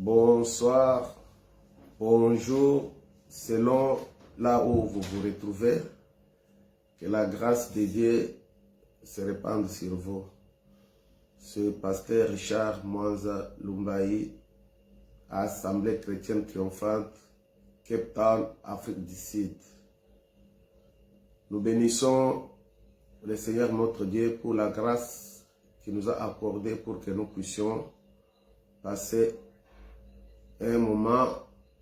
bonsoir, bonjour, selon là où vous vous retrouvez. Que la grâce de Dieu se répande sur vous. Ce pasteur Richard Mwanza Lumbayi, Assemblée chrétienne triomphante, Cape Town, Afrique du Sud. Nous bénissons le Seigneur notre Dieu pour la grâce qu'il nous a accordée pour que nous puissions passer un moment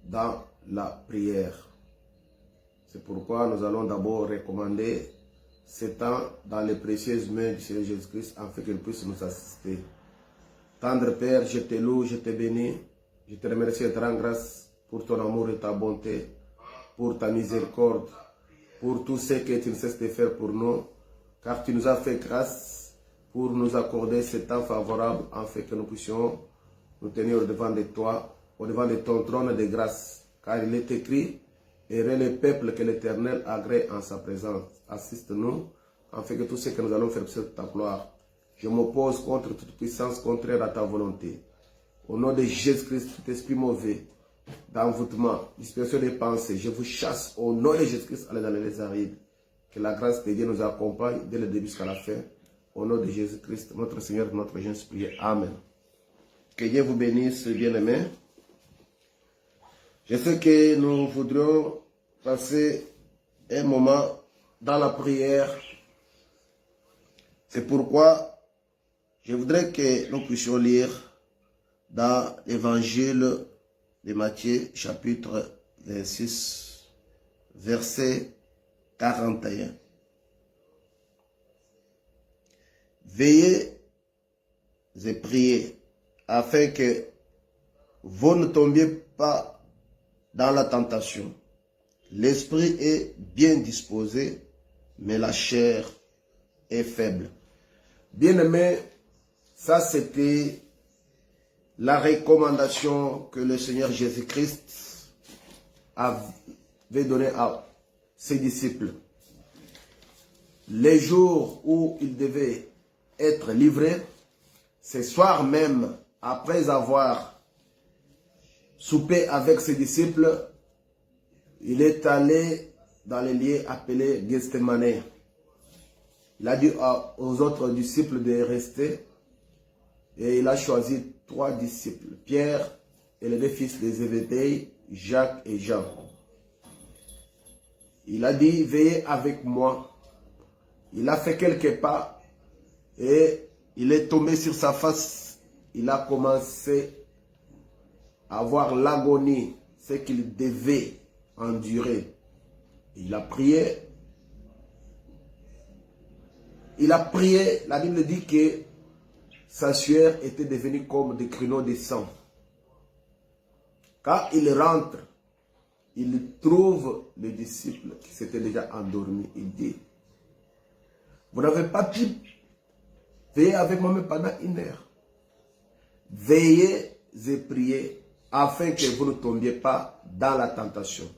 dans la prière. C'est pourquoi nous allons d'abord recommander ce temps dans les précieuses mains du Seigneur Jésus-Christ afin qu'il puisse nous assister. Tendre Père, je te loue, je te bénis, je te remercie et te rends grâce pour ton amour et ta bonté, pour ta miséricorde, pour tout ce que tu ne cesses de faire pour nous, car tu nous as fait grâce pour nous accorder ce temps favorable afin que nous puissions nous tenir au devant de toi, au devant de ton trône de grâce, car il est écrit: heureux le peuple que l'Éternel agrée en sa présence. Assiste-nous, afin que tout ce que nous allons faire pour ta gloire. Je m'oppose contre toute puissance contraire à ta volonté. Au nom de Jésus-Christ, tout esprit mauvais, d'envoûtement, dispersion des pensées, je vous chasse au nom de Jésus-Christ, allez dans les arides. Que la grâce de Dieu nous accompagne dès le début jusqu'à la fin. Au nom de Jésus-Christ, notre Seigneur, notre Jésus, Amen. Que Dieu vous bénisse, bien-aimés. Je sais que nous voudrions passer un moment dans la prière. C'est pourquoi je voudrais que nous puissions lire dans l'évangile de Matthieu, chapitre 26, verset 41. Veillez et priez afin que vous ne tombiez pas dans la tentation. L'esprit est bien disposé, mais la chair est faible. Bien-aimés, ça c'était la recommandation que le Seigneur Jésus-Christ avait donnée à ses disciples. Les jours où il devait être livré, ce soir même, après avoir soupé avec ses disciples, il est allé dans les lieux appelés Gethsemane. Il a dit aux autres disciples de rester et il a choisi 3 disciples, Pierre et les 2 fils de Zébédée, Jacques et Jean. Il a dit: veillez avec moi. Il a fait quelques pas et il est tombé sur sa face. Il a commencé à voir l'agonie, ce qu'il devait endurer. Il a prié. Il a prié. La Bible dit que sa sueur était devenue comme des crunaux de sang. Quand il rentre, il trouve les disciples qui s'étaient déjà endormis. Il dit: vous n'avez pas pu veiller avec moi pendant 1 heure. Veillez et priez afin que vous ne tombiez pas dans la tentation.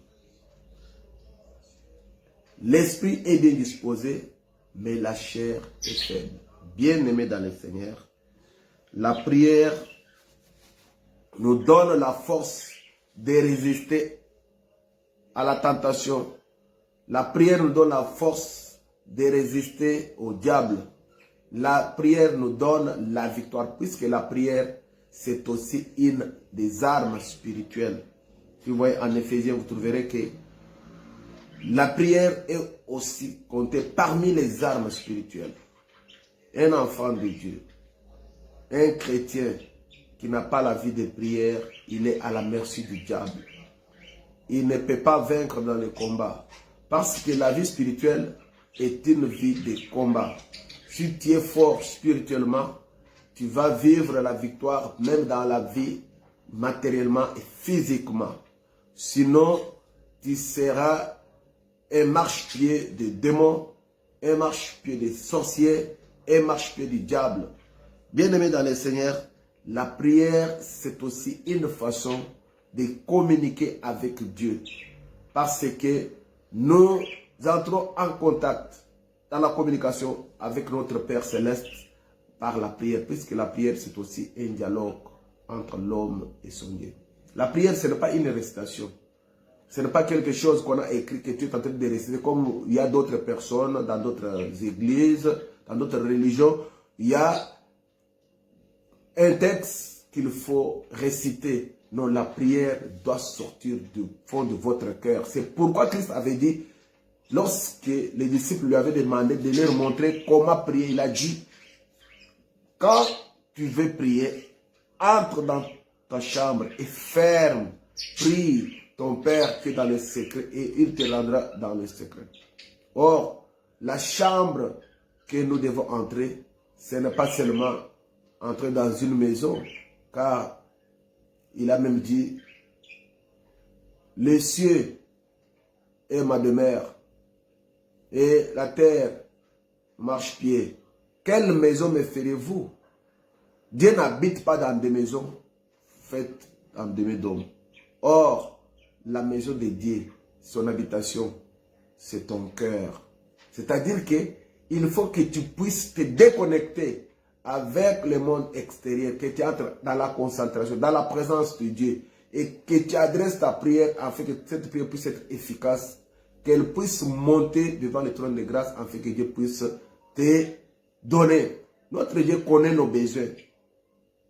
L'esprit est bien disposé, mais la chair est faible. Bien-aimés dans le Seigneur, la prière nous donne la force de résister à la tentation. La prière nous donne la force de résister au diable. La prière nous donne la victoire, puisque la prière, c'est aussi une des armes spirituelles. Si vous voyez en Éphésiens, vous trouverez que la prière est aussi comptée parmi les armes spirituelles. Un enfant de Dieu, un chrétien qui n'a pas la vie de prière, il est à la merci du diable. Il ne peut pas vaincre dans le combat. Parce que la vie spirituelle est une vie de combat. Si tu es fort spirituellement, tu vas vivre la victoire même dans la vie matériellement et physiquement. Sinon, tu seras un marchepied de démons, un marchepied de sorciers, un marchepied du diable. Bien-aimés dans le Seigneur, la prière, c'est aussi une façon de communiquer avec Dieu. Parce que nous entrons en contact dans la communication avec notre Père Céleste par la prière, puisque la prière, c'est aussi un dialogue entre l'homme et son Dieu. La prière, ce n'est pas une récitation. Ce n'est pas quelque chose qu'on a écrit que tu es en train de réciter, comme il y a d'autres personnes dans d'autres églises, dans d'autres religions. Il y a un texte qu'il faut réciter. Non, la prière doit sortir du fond de votre cœur. C'est pourquoi Christ avait dit, lorsque les disciples lui avaient demandé de leur montrer comment prier, il a dit, quand tu veux prier, entre dans ta chambre et ferme, prie ton Père qui est dans le secret et il te rendra dans le secret. Or, la chambre que nous devons entrer, ce n'est pas seulement entrer dans une maison, car il a même dit, les cieux est ma demeure et la terre marche-pied. Quelle maison me ferez-vous? Dieu n'habite pas dans des maisons faites en demi-dôme. Or, la maison de Dieu, son habitation, c'est ton cœur. C'est-à-dire qu'il faut que tu puisses te déconnecter avec le monde extérieur, que tu entres dans la concentration, dans la présence de Dieu, et que tu adresses ta prière afin que cette prière puisse être efficace, qu'elle puisse monter devant le trône de grâce afin que Dieu puisse te donner. Notre Dieu connaît nos besoins.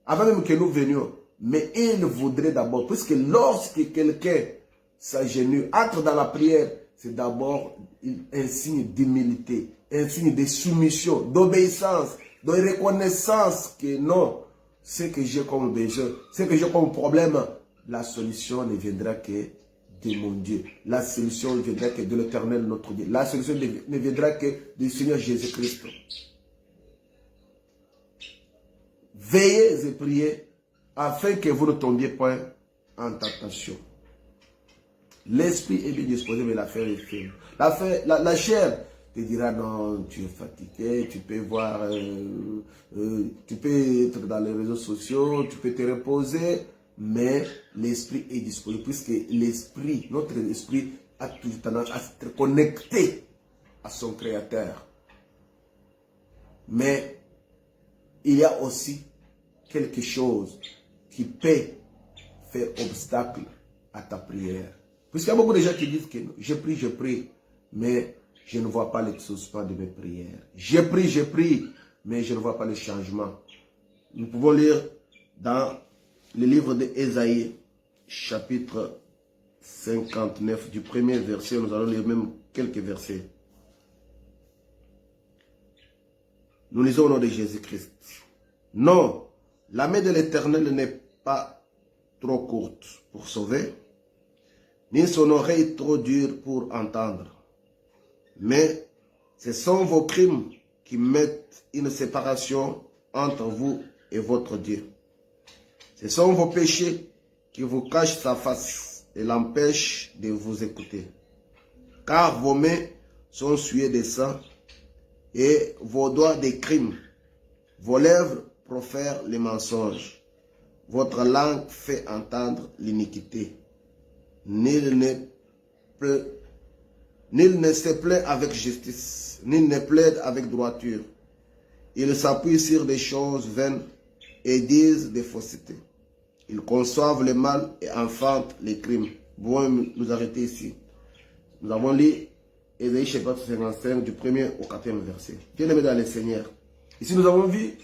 Avant même que nous venions, mais il voudrait d'abord, puisque lorsque quelqu'un s'agenouille, entre dans la prière, c'est d'abord un signe d'humilité, un signe de soumission, d'obéissance, de reconnaissance que non, ce que j'ai comme besoin, ce que j'ai comme problème, la solution ne viendra que de mon Dieu. La solution ne viendra que de l'Éternel notre Dieu. La solution ne viendra que du Seigneur Jésus-Christ. Veillez et priez afin que vous ne tombiez point en tentation. L'esprit est bien disposé, mais la chair est faible. La chair te dira non, tu es fatigué, tu peux voir, tu peux être dans les réseaux sociaux, tu peux te reposer, mais l'esprit est disposé, puisque l'esprit, notre esprit a toujours tendance à se connecter à son Créateur. Mais il y a aussi quelque chose qui peut faire obstacle à ta prière. Puisqu'il y a beaucoup de gens qui disent que je prie, mais je ne vois pas l'exaucement de mes prières. Je prie, mais je ne vois pas le changement. Nous pouvons lire dans le livre d'Ésaïe, chapitre 59, du premier verset, nous allons lire même quelques versets. Nous lisons au nom de Jésus-Christ. Non, la main de l'Éternel n'est pas trop courte pour sauver, ni son oreille trop dure pour entendre. Mais ce sont vos crimes qui mettent une séparation entre vous et votre Dieu. Ce sont vos péchés qui vous cachent sa face et l'empêchent de vous écouter. Car vos mains sont souillées de sang et vos doigts des crimes. Vos lèvres profèrent les mensonges. Votre langue fait entendre l'iniquité. Nul ne se plaint avec justice, nul ne plaide avec droiture. Ils s'appuient sur des choses vaines et disent des faussetés. Ils conçoivent le mal et enfantent les crimes. Bon, nous arrêter ici. Nous avons lu Ésaïe chapitre 55 du 1er au 4e verset. Bien-aimés dans le Seigneur. Ici nous avons vu,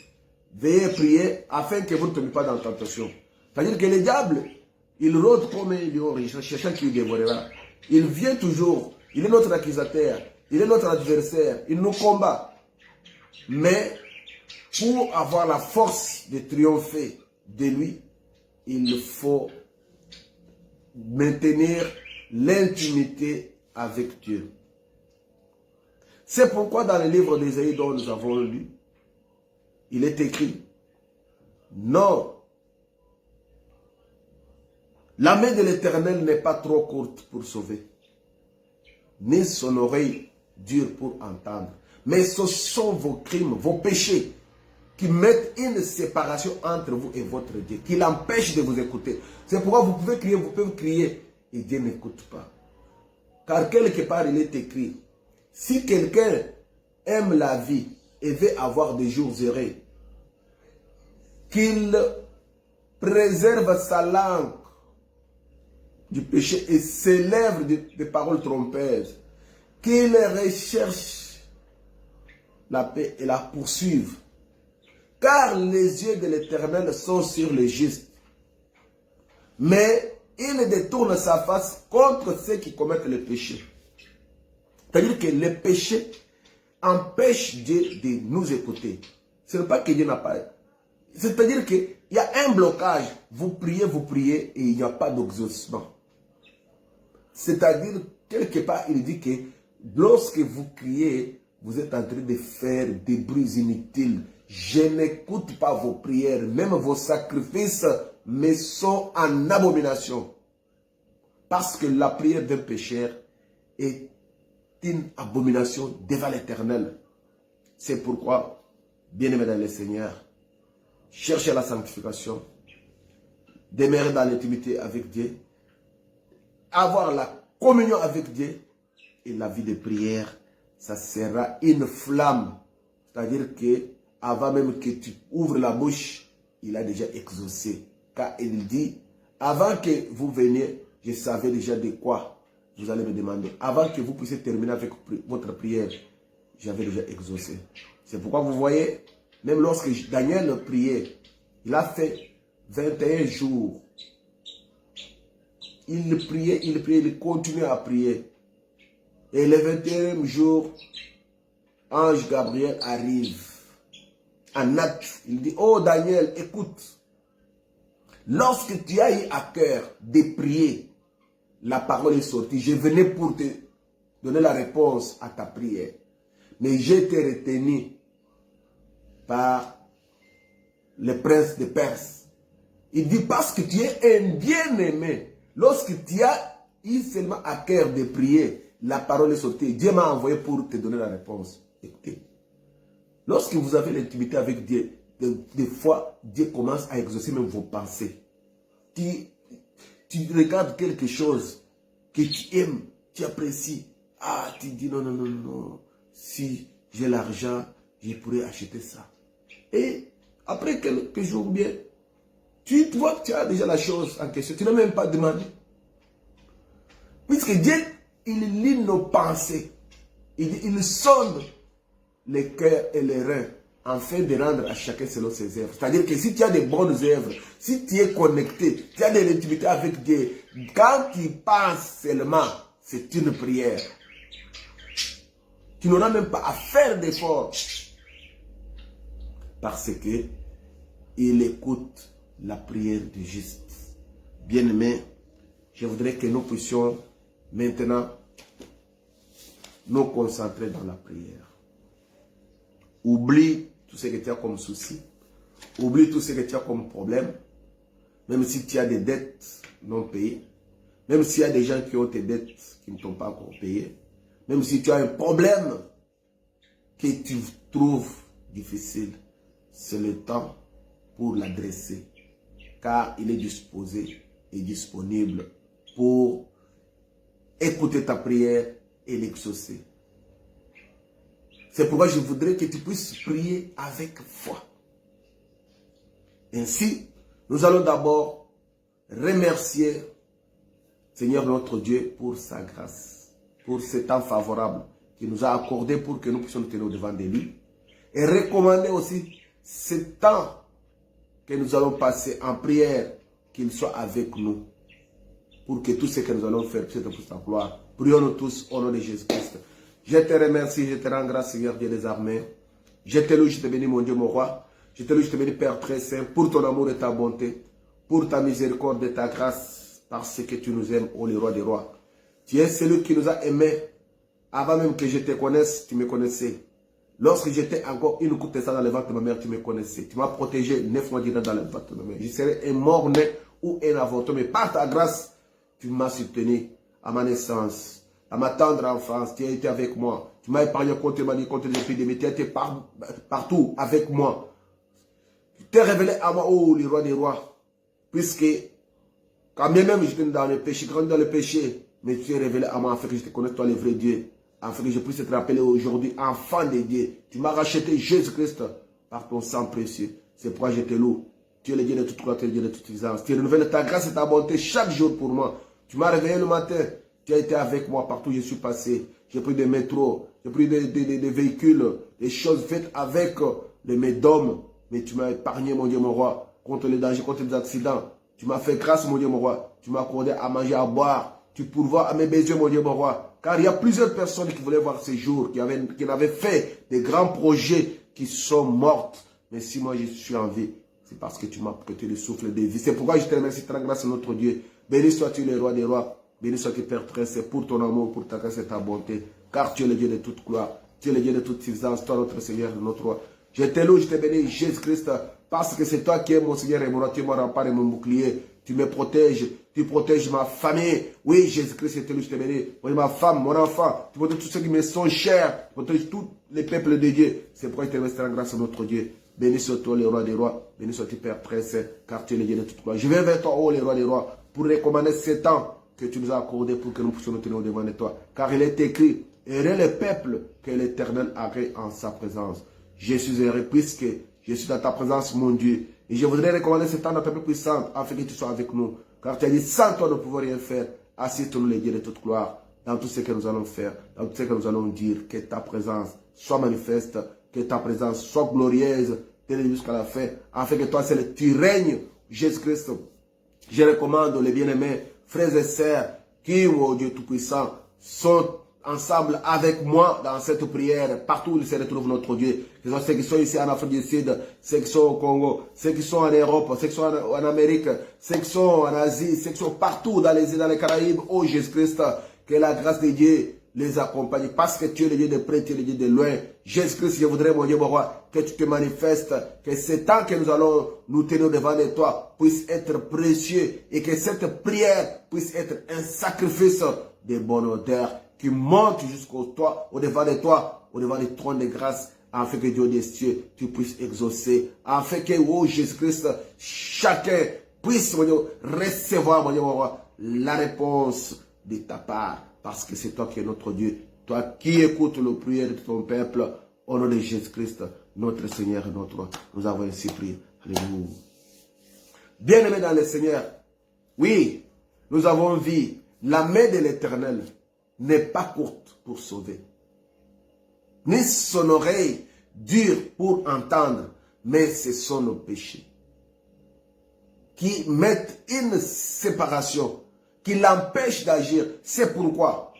veillez et priez afin que vous ne tombiez pas dans la tentation. C'est-à-dire que le diable, il rôde comme un lion, cherchant qui le dévorera. Il vient toujours, il est notre accusateur, il est notre adversaire, il nous combat. Mais pour avoir la force de triompher de lui, il faut maintenir l'intimité avec Dieu. C'est pourquoi dans le livre d'Ésaïe dont nous avons lu, il est écrit, non, la main de l'Éternel n'est pas trop courte pour sauver, ni son oreille dure pour entendre. Mais ce sont vos crimes, vos péchés, qui mettent une séparation entre vous et votre Dieu, qui l'empêche de vous écouter. C'est pourquoi vous pouvez crier, et Dieu n'écoute pas. Car quelque part il est écrit, si quelqu'un aime la vie, et veut avoir des jours heureux, qu'il préserve sa langue du péché et s'élève des paroles trompeuses, qu'il recherche la paix et la poursuive. Car les yeux de l'Éternel sont sur les justes, mais il détourne sa face contre ceux qui commettent le péché. C'est-à-dire que le péché empêche Dieu de nous écouter. Ce n'est pas que Dieu n'a pas. C'est-à-dire qu'il y a un blocage. Vous priez et il n'y a pas d'exaucement. C'est-à-dire, quelque part, il dit que lorsque vous criez, vous êtes en train de faire des bruits inutiles. Je n'écoute pas vos prières, même vos sacrifices me sont en abomination. Parce que la prière d'un pécheur est une abomination devant l'Éternel. C'est pourquoi, bien-aimés dans le Seigneur, cherchez la sanctification, demeurer dans l'intimité avec Dieu, avoir la communion avec Dieu et la vie de prière, ça sera une flamme. C'est-à-dire que avant même que tu ouvres la bouche, il a déjà exaucé. Car il dit, avant que vous veniez, je savais déjà de quoi vous allez me demander. Avant que vous puissiez terminer avec votre prière, j'avais déjà exaucé. C'est pourquoi vous voyez, même lorsque Daniel priait, il a fait 21 jours. Il priait, il continuait à prier. Et le 21e jour, ange Gabriel arrive. En acte, il dit, oh Daniel, écoute. Lorsque tu as eu à cœur de prier, la parole est sortie. Je venais pour te donner la réponse à ta prière. Mais j'ai été retenu par le prince de Perse. Il dit, parce que tu es un bien-aimé. Lorsque tu as eu seulement à cœur de prier, la parole est sortie. Dieu m'a envoyé pour te donner la réponse. Écoutez, lorsque vous avez l'intimité avec Dieu, des fois, Dieu commence à exaucer même vos pensées. Tu regardes quelque chose que tu aimes, tu apprécies. Ah, tu dis non, non, non, non. Si j'ai l'argent, je pourrais acheter ça. Et après quelques jours bien, tu vois que tu as déjà la chose en question. Tu n'as même pas demandé. Puisque Dieu, il lit nos pensées. Il sonde les cœurs et les reins afin de rendre à chacun selon ses œuvres. C'est-à-dire que si tu as des bonnes œuvres, si tu es connecté, tu as de l'intimité avec Dieu, quand tu penses seulement, c'est une prière. Tu n'auras même pas à faire d'efforts. Parce que il écoute la prière du juste. Bien-aimés, je voudrais que nous puissions maintenant nous concentrer dans la prière. Oublie tout ce que tu as comme souci. Oublie tout ce que tu as comme problème. Même si tu as des dettes non payées. Même s'il y a des gens qui ont tes dettes qui ne t'ont pas encore payées. Même si tu as un problème que tu trouves difficile. C'est le temps pour l'adresser. Car il est disposé et disponible pour écouter ta prière et l'exaucer. C'est pourquoi je voudrais que tu puisses prier avec foi. Ainsi, nous allons d'abord remercier Seigneur notre Dieu pour sa grâce, pour ce temps favorable qu'il nous a accordé pour que nous puissions nous tenir au devant de lui. Et recommander aussi ce temps que nous allons passer en prière, qu'il soit avec nous, pour que tout ce que nous allons faire puisse être pour sa gloire. Prions-nous tous au nom de Jésus-Christ. Je te remercie, je te rends grâce, Seigneur Dieu des armées. Je te loue, je te bénis, mon Dieu, mon roi. Je te loue, je te bénis, Père très saint, pour ton amour et ta bonté, pour ta miséricorde et ta grâce, parce que tu nous aimes, ô le roi des rois. Tu es celui qui nous a aimés. Avant même que je te connaisse, tu me connaissais. Lorsque j'étais encore une goutte de sang dans le ventre de ma mère, tu me connaissais. Tu m'as protégé 9 mois durant dans le ventre de ma mère. Je serais un mort-né ou un avorton, mais par ta grâce, tu m'as soutenu à ma naissance. À ma tendre enfance, tu as été avec moi. Tu m'as épargné contre l'épidémie. Tu as été partout avec moi. Tu t'es révélé à moi, oh, le roi des rois. Puisque, quand bien même j'étais dans le péché, grandi dans le péché, mais tu t'es révélé à moi afin que je te connaisse, toi, le vrai Dieu. Afin que je puisse te rappeler aujourd'hui, enfant de Dieu. Tu m'as racheté Jésus-Christ par ton sang précieux. C'est pourquoi je te loue. Tu es le Dieu de toute gloire, tu es le Dieu de toute puissance. Tu renouvelles ta grâce et ta bonté chaque jour pour moi. Tu m'as réveillé le matin. Tu as été avec moi partout où je suis passé. J'ai pris des métros, j'ai pris des véhicules, des choses faites avec les médômes. Mais tu m'as épargné, mon Dieu, mon roi, contre les dangers, contre les accidents. Tu m'as fait grâce, mon Dieu, mon roi. Tu m'as accordé à manger, à boire. Tu pourvois à mes besoins, mon Dieu, mon roi. Car il y a plusieurs personnes qui voulaient voir ces jours, qui avaient fait des grands projets qui sont mortes. Mais si moi je suis en vie, c'est parce que tu m'as prêté le souffle de vie. C'est pourquoi je te remercie, ta grâce, notre Dieu. Béni sois-tu, le roi des rois. Béni sois-tu, Père très saint, pour ton amour, pour ta grâce et ta bonté. Car tu es le Dieu de toute gloire. Tu es le Dieu de toute puissance. Toi, notre Seigneur, notre roi. Je te loue, je te bénis, Jésus-Christ, parce que c'est toi qui es mon Seigneur et mon roi. Tu es mon rempart et mon bouclier. Tu me protèges. Tu protèges ma famille. Oui, Jésus-Christ, je te loue, je te bénis. Ma femme, mon enfant. Tu protèges tous ceux qui me sont chers. Tu protèges tous les peuples de Dieu. C'est pourquoi je te remercie, grâce à notre Dieu. Béni soit-toi, le roi des rois. Béni soit-tu, Père très saint, car tu es le Dieu de toute gloire. Je vais vers toi, oh, le roi des rois, pour recommander ce temps que tu nous as accordé pour que nous puissions nous tenir devant de toi. Car il est écrit, heureux le peuple que l'Éternel a créé en sa présence. Je suis heureux puisque je suis dans ta présence, mon Dieu. Et je voudrais recommander ce temps dans ta plus puissante afin que tu sois avec nous. Car tu as dit, sans toi, nous ne pouvons rien faire. Assiste-nous, les dieux de toute gloire, dans tout ce que nous allons faire, dans tout ce que nous allons dire. Que ta présence soit manifeste, que ta présence soit glorieuse, jusqu'à la fin, afin que toi seul tu règnes, Jésus-Christ. Je recommande les bien-aimés, frères et sœurs, qui, oh Dieu Tout-Puissant, sont ensemble avec moi dans cette prière, partout où il se retrouve notre Dieu. Que ce soit ceux qui sont ici en Afrique du Sud, ceux qui sont au Congo, ceux qui sont en Europe, ceux qui sont en Amérique, ceux qui sont en Asie, ceux qui sont partout dans les Caraïbes, oh Jésus-Christ, que la grâce de Dieu les accompagne, parce que tu es le Dieu de près, tu es le Dieu de loin. Jésus-Christ, je voudrais, mon Dieu, mon roi, que tu te manifestes, que ce temps que nous allons nous tenir devant de toi puisse être précieux et que cette prière puisse être un sacrifice de bonne odeur qui monte jusqu'au toi, au devant de toi, au devant du trône de grâce, afin que Dieu des cieux, tu puisses exaucer, afin que, oh Jésus-Christ, chacun puisse, mon Dieu, recevoir, mon Dieu, mon roi, la réponse de ta part. Parce que c'est toi qui es notre Dieu. Toi qui écoutes le prière de ton peuple. Au nom de Jésus-Christ, notre Seigneur et notre roi. Nous avons ainsi prié. Alléluia. Bien-aimés dans le Seigneur. Oui, nous avons vu. La main de l'Éternel n'est pas courte pour sauver. Ni son oreille dure pour entendre. Mais ce sont nos péchés qui mettent une séparation, qui l'empêche d'agir. C'est pourquoi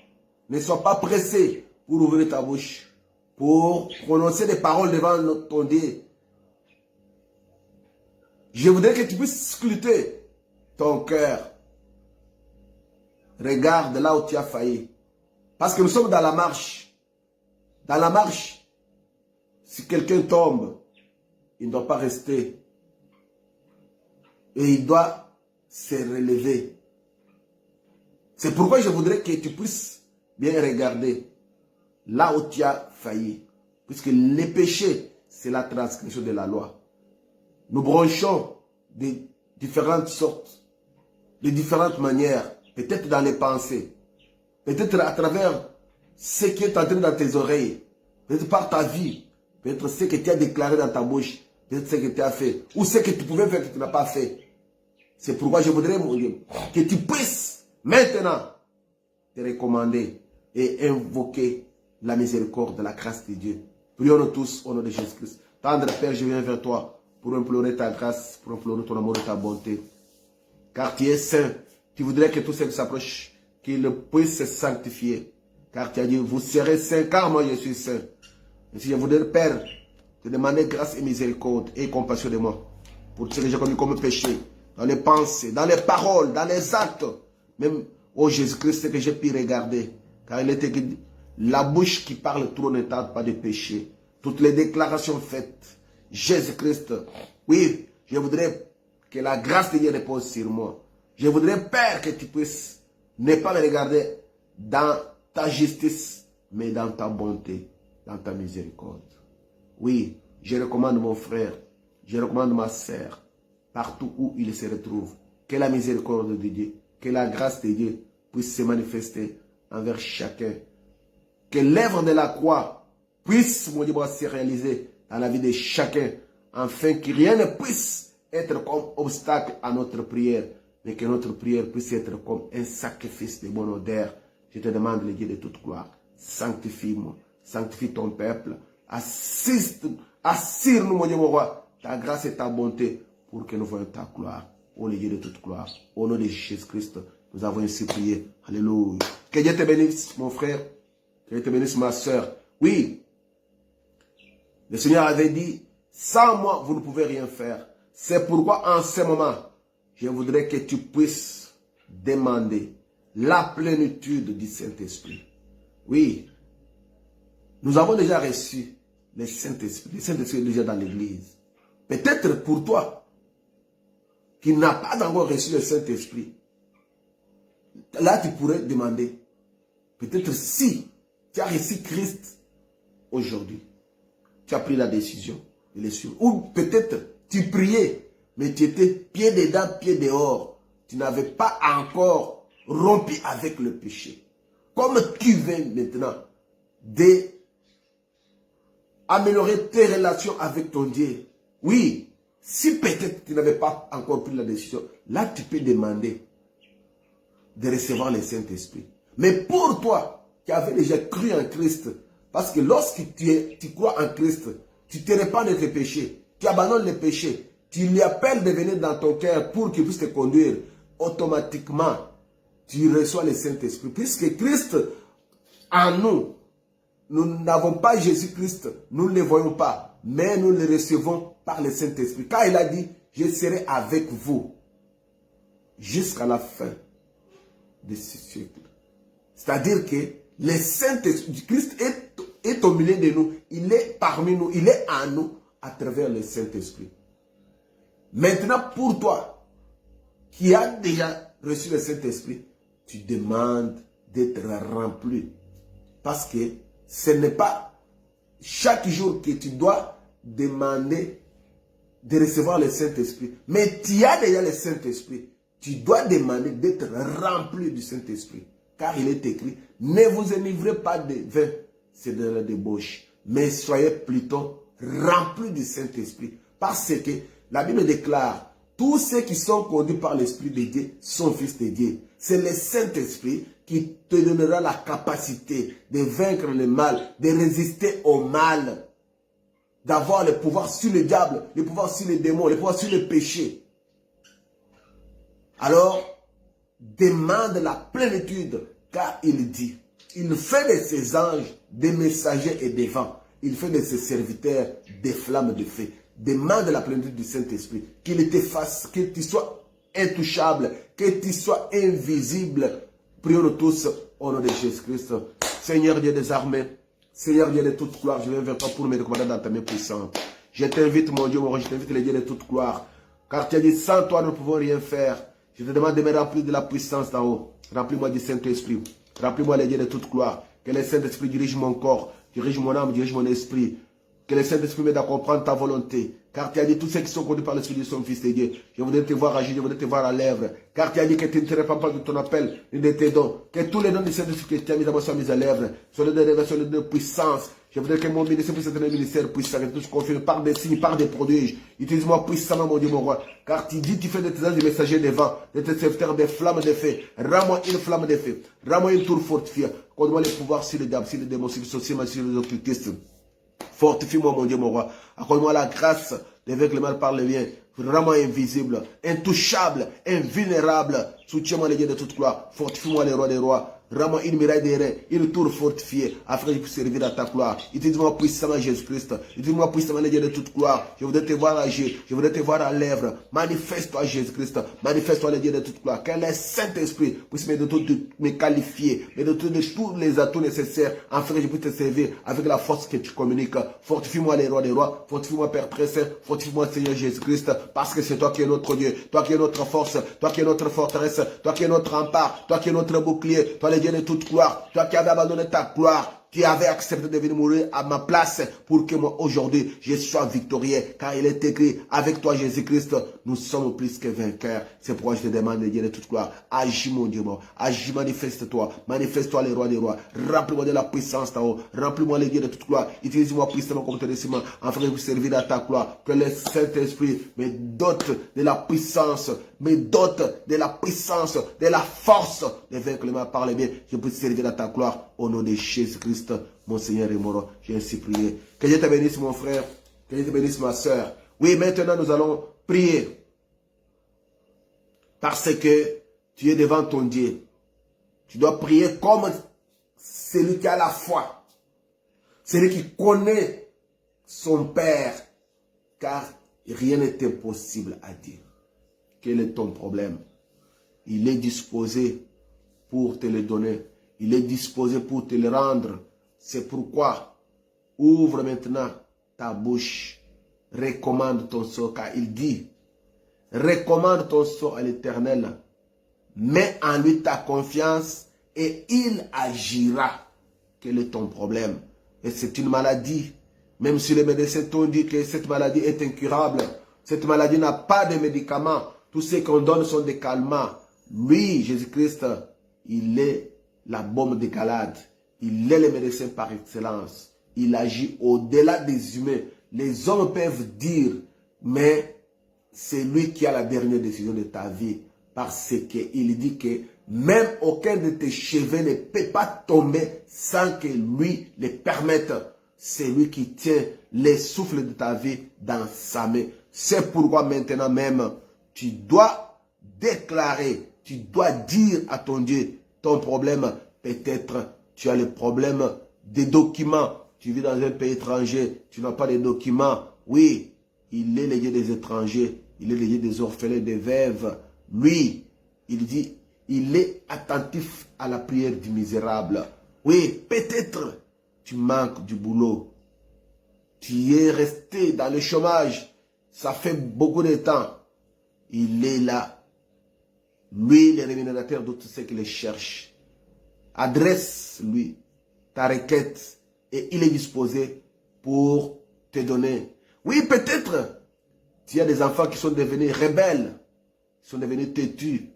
ne sois pas pressé pour ouvrir ta bouche, pour prononcer des paroles devant ton Dieu. Je voudrais que tu puisses scruter ton cœur. Regarde là où tu as failli. Parce que nous sommes dans la marche. Dans la marche, si quelqu'un tombe, il ne doit pas rester. Et il doit se relever. C'est pourquoi je voudrais que tu puisses bien regarder là où tu as failli. Puisque les péchés, c'est la transgression de la loi. Nous bronchons de différentes sortes, de différentes manières. Peut-être dans les pensées. Peut-être à travers ce qui est entré dans tes oreilles. Peut-être par ta vie. Peut-être ce que tu as déclaré dans ta bouche. Peut-être ce que tu as fait. Ou ce que tu pouvais faire que tu n'as pas fait. C'est pourquoi je voudrais, mon Dieu, que tu puisses maintenant te recommander et invoquer la miséricorde, la grâce de Dieu. Prions-nous tous au nom de Jésus-Christ. Tendre Père, je viens vers toi pour implorer ta grâce, pour implorer ton amour et ta bonté. Car tu es saint. Tu voudrais que tous ceux qui s'approchent, qu'ils puissent se sanctifier. Car tu as dit, vous serez saints, car moi je suis saint. Et si je voudrais, Père, te demander grâce et miséricorde et compassion de moi. Pour ce que j'ai commis comme péché. Dans les pensées, dans les paroles, dans les actes. Même, oh Jésus-Christ, ce que j'ai pu regarder. Car il était dit, la bouche qui parle trop ne tarde pas de péché. Toutes les déclarations faites. Jésus-Christ, oui, je voudrais que la grâce de Dieu repose sur moi. Je voudrais, Père, que tu puisses ne pas me regarder dans ta justice, mais dans ta bonté, dans ta miséricorde. Oui, je recommande mon frère, je recommande ma sœur, partout où il se retrouve, que la miséricorde de Dieu, que la grâce de Dieu puisse se manifester envers chacun. Que l'œuvre de la croix puisse, mon Dieu, se réaliser dans la vie de chacun, afin que rien ne puisse être comme obstacle à notre prière, mais que notre prière puisse être comme un sacrifice de bonne odeur. Je te demande, le Dieu de toute gloire, sanctifie-moi, sanctifie ton peuple, assure-nous, mon Dieu, mon roi, ta grâce et ta bonté pour que nous voyions ta gloire. Ô le Dieu de toute gloire, au nom de Jésus-Christ, nous avons ainsi prié. Alléluia. Que Dieu te bénisse, mon frère, que Dieu te bénisse, ma soeur. Oui, le Seigneur avait dit, sans moi, vous ne pouvez rien faire. C'est pourquoi en ce moment, je voudrais que tu puisses demander la plénitude du Saint-Esprit. Oui, nous avons déjà reçu le Saint-Esprit. Le Saint-Esprit est déjà dans l'église. Peut-être pour toi, qui n'a pas encore reçu le Saint-Esprit, là tu pourrais demander, peut-être si tu as reçu Christ aujourd'hui, tu as pris la décision de le suivre. Ou peut-être tu priais, mais tu étais pied dedans, pied dehors. Tu n'avais pas encore rompu avec le péché. Comme tu viens maintenant d'améliorer tes relations avec ton Dieu. Oui, si peut-être tu n'avais pas encore pris la décision, là tu peux demander de recevoir le Saint-Esprit. Mais pour toi, qui avais déjà cru en Christ, parce que lorsque tu crois en Christ, tu te répands de tes péchés, tu abandonnes les péchés, tu lui appelles de venir dans ton cœur pour qu'il puisse te conduire, automatiquement, tu reçois le Saint-Esprit. Puisque Christ, en nous, nous n'avons pas Jésus-Christ, nous ne le voyons pas, mais nous le recevons par le Saint-Esprit. Car il a dit, je serai avec vous jusqu'à la fin de ce siècle. C'est-à-dire que le Saint-Esprit, Christ est au milieu de nous, il est parmi nous, il est en nous à travers le Saint-Esprit. Maintenant, pour toi, qui as déjà reçu le Saint-Esprit, tu demandes d'être rempli. Parce que ce n'est pas chaque jour que tu dois demander de recevoir le Saint-Esprit. Mais tu as déjà le Saint-Esprit. Tu dois demander d'être rempli du Saint-Esprit. Car il est écrit, ne vous enivrez pas de vin, c'est de la débauche. Mais soyez plutôt remplis du Saint-Esprit. Parce que la Bible déclare, tous ceux qui sont conduits par l'Esprit de Dieu sont fils de Dieu. C'est le Saint-Esprit qui te donnera la capacité de vaincre le mal, de résister au mal, d'avoir le pouvoir sur le diable, le pouvoir sur les démons, le pouvoir sur le péché. Alors, demande la plénitude, car il dit, il fait de ses anges des messagers et des vents. Il fait de ses serviteurs des flammes de feu. Demande la plénitude du Saint-Esprit, qu'il te fasse, que tu sois intouchable, que tu sois invisible. Prions-nous tous au nom de Jésus-Christ. Seigneur Dieu des armées, Seigneur Dieu de toute gloire, je viens vers toi pour me recommander dans ta main puissante. Je t'invite, mon Dieu, mon roi, je t'invite, le Dieu de toute gloire. Car tu as dit, sans toi, nous ne pouvons rien faire. Je te demande de me remplir de la puissance d'en haut. Remplis-moi du Saint-Esprit. Remplis-moi, le Dieu de toute gloire. Que le Saint-Esprit dirige mon corps, dirige mon âme, dirige mon esprit. Que le Saint-Esprit m'aide à comprendre ta volonté. Car tu as dit, tous ceux qui sont conduits par l'Esprit de son Fils de Dieu, je voudrais te voir agir, je voudrais te voir à l'œuvre. Car tu as dit que tu ne te répands pas de ton appel, ni de tes dons. Que tous les dons du Saint-Esprit que tu as mis à moi soient mis à l'œuvre. Sur les dons de révélation, les dons de puissance. Je voudrais que mon ministère puisse être un ministère puissant, que tout se confirme par des signes, par des prodiges. Utilise-moi puissamment, mon Dieu, mon roi. Car tu dis, tu fais de tes anges des messagers des vents, de tes serviteurs des flammes de feu. Rends-moi une flamme de feu. Rends-moi une tour fortifiée. Accorde-moi les pouvoirs sur les diables, sur les démons, sur les sorciers, sur les occultistes. Fortifie-moi, mon Dieu, mon roi. Accorde-moi la grâce de vaincre le mal par le bien. Rends-moi invisible, intouchable, invulnérable. Soutiens-moi, les dieux de toute gloire. Fortifie-moi, les rois des rois. Rends-moi une muraille des reins, une tour fortifiée, afin que je puisse servir à ta gloire. Utilise-moi puissamment, Jésus-Christ. Utilise-moi puissamment, les dieux de toute gloire. Je voudrais te voir agir. Je voudrais te voir à l'œuvre. Manifeste-toi, Jésus-Christ. Manifeste-toi, les dieux de toute gloire. Que le Saint-Esprit puisse me qualifier, me doter de tous les atouts nécessaires, afin que je puisse te servir avec la force que tu communiques. Fortifie-moi, les rois des rois. Fortifie-moi, Père très saint. Fortifie-moi, Seigneur Jésus-Christ. Parce que c'est toi qui es notre Dieu. Toi qui es notre force. Toi qui es notre forteresse. Toi qui es notre rempart. Toi qui es notre bouclier. Toi, les Dieu de toute gloire, toi qui avais abandonné ta gloire tu avais accepté de venir mourir à ma place pour que moi aujourd'hui je sois victorieux. Car il est écrit, avec toi Jésus-Christ, nous sommes plus que vainqueurs. C'est pourquoi je te demande de Dieu de toute gloire. Agis mon Dieu, agis, manifeste-toi, manifeste-toi les rois des rois. Remplis-moi de la puissance ta haut, remplis-moi les dieux de toute gloire. Utilise-moi puissamment comme tes ciment, afin de vous servir à ta gloire. Que le Saint-Esprit me dote de la puissance, me dote de la puissance, de la force de vaincre le mal par le bien. Je peux servir à ta gloire au nom de Jésus-Christ, mon Seigneur et mon roi. J'ai ainsi prié. Que Dieu te bénisse, mon frère. Que Dieu te bénisse, ma soeur. Oui, maintenant nous allons prier. Parce que tu es devant ton Dieu. Tu dois prier comme celui qui a la foi. Celui qui connaît son Père. Car rien n'est impossible à Dieu. Quel est ton problème? Il est disposé pour te le donner. Il est disposé pour te le rendre. C'est pourquoi, ouvre maintenant ta bouche. Recommande ton sort, car il dit, recommande ton sort à l'Éternel. Mets en lui ta confiance et il agira. Quel est ton problème? Et c'est une maladie. Même si les médecins t'ont dit que cette maladie est incurable, cette maladie n'a pas de médicaments. Tout ce qu'on donne sont des calmants. Lui, Jésus-Christ, il est la bombe de Galade. Il est le médecin par excellence. Il agit au-delà des humains. Les hommes peuvent dire, mais c'est lui qui a la dernière décision de ta vie. Parce qu'il dit que même aucun de tes cheveux ne peut pas tomber sans que lui les permette. C'est lui qui tient les souffles de ta vie dans sa main. C'est pourquoi maintenant même, tu dois déclarer, tu dois dire à ton Dieu, ton problème, peut-être tu as le problème des documents. Tu vis dans un pays étranger, tu n'as pas de documents. Oui, il est le Dieu des étrangers, il est le Dieu des orphelins, des veuves. Lui, il dit, il est attentif à la prière du misérable. Oui, peut-être tu manques du boulot. Tu es resté dans le chômage. Ça fait beaucoup de temps. Il est là. Lui, le rémunérateur de tout ce qu'il cherche. Adresse-lui ta requête et il est disposé pour te donner. Oui, peut-être tu as des enfants qui sont devenus rebelles, qui sont devenus têtus.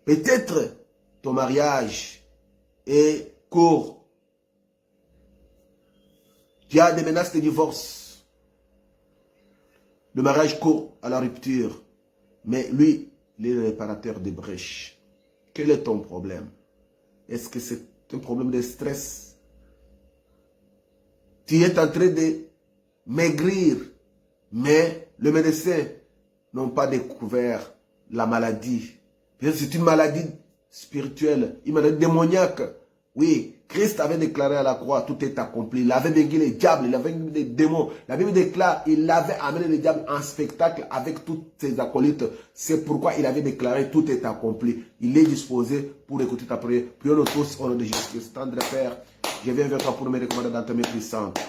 Peut-être ton mariage est court. Tu as des menaces de divorce. Le mariage court à la rupture. Mais lui, il est le réparateur des brèches. Quel est ton problème? Est-ce que c'est un problème de stress? Tu es en train de maigrir, mais le médecin n'a pas découvert la maladie. C'est une maladie spirituelle, une maladie démoniaque. Oui, Christ avait déclaré à la croix, tout est accompli. Il avait vaincu les diables, il avait vaincu les démons. La Bible déclare, il avait amené les diables en spectacle avec tous ses acolytes. C'est pourquoi il avait déclaré, tout est accompli. Il est disposé pour écouter ta prière. Prions-nous tous au nom de Jésus-Christ. Tendre Père, je viens vers toi pour me recommander dans ta main puissante.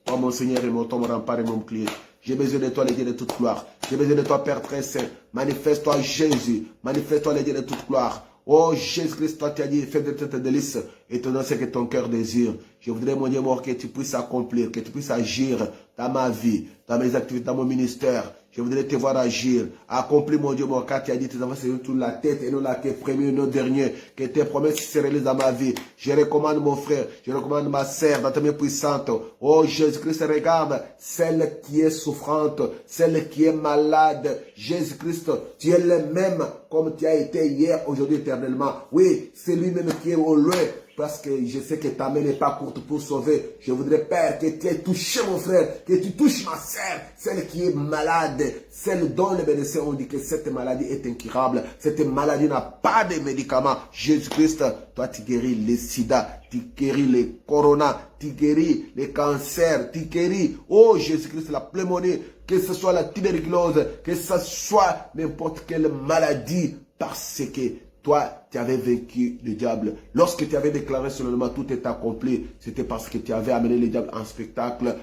Toi, mon Seigneur et mon ton, mon rempart et mon bouclier. J'ai besoin de toi, les dieux de toute gloire. J'ai besoin de toi, Père très saint. Manifeste-toi, Jésus. Manifeste-toi, les dieux de toute gloire. Oh Jésus-Christ, toi tu as dit, fais de tes délices et te donne ce que ton cœur désire. Je voudrais, mon Dieu mort, que tu puisses accomplir, que tu puisses agir dans ma vie, dans mes activités, dans mon ministère. Je voudrais te voir agir. Accomplis, mon Dieu mort, car tu as dit, tes enfants, c'est toute la tête et non la queue, premier et non dernier. Que tes promesses se réalisent dans ma vie. Je recommande mon frère, je recommande ma sœur dans ta main puissante. Oh Jésus-Christ, regarde celle qui est souffrante, celle qui est malade. Jésus-Christ, tu es le même comme tu as été hier, aujourd'hui, éternellement. Oui, c'est lui-même qui est au loin. Parce que je sais que ta main n'est pas courte pour sauver. Je voudrais, Père, que tu aies touché mon frère, que tu touches ma sœur, celle qui est malade, celle dont les médecins ont dit que cette maladie est incurable. Cette maladie n'a pas de médicaments. Jésus-Christ, toi tu guéris les sida, tu guéris les corona, tu guéris les cancers, tu guéris, oh Jésus-Christ, la pneumonie, que ce soit la tuberculose, que ce soit n'importe quelle maladie, parce que toi, tu avais vaincu le diable. Lorsque tu avais déclaré seulement tout est accompli, c'était parce que tu avais amené le diable en spectacle.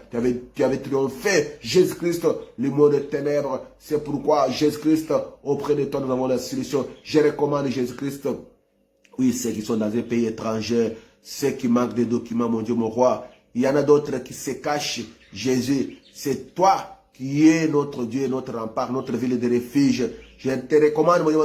Tu avais triomphé. Jésus-Christ, le monde des ténèbres. C'est pourquoi Jésus-Christ, auprès de toi, nous avons la solution. Je recommande Jésus-Christ. Oui, ceux qui sont dans un pays étranger, ceux qui manquent des documents, mon Dieu, mon roi. Il y en a d'autres qui se cachent. Jésus, c'est toi qui es notre Dieu, notre rempart, notre ville de refuge. Je te recommande, mon Dieu,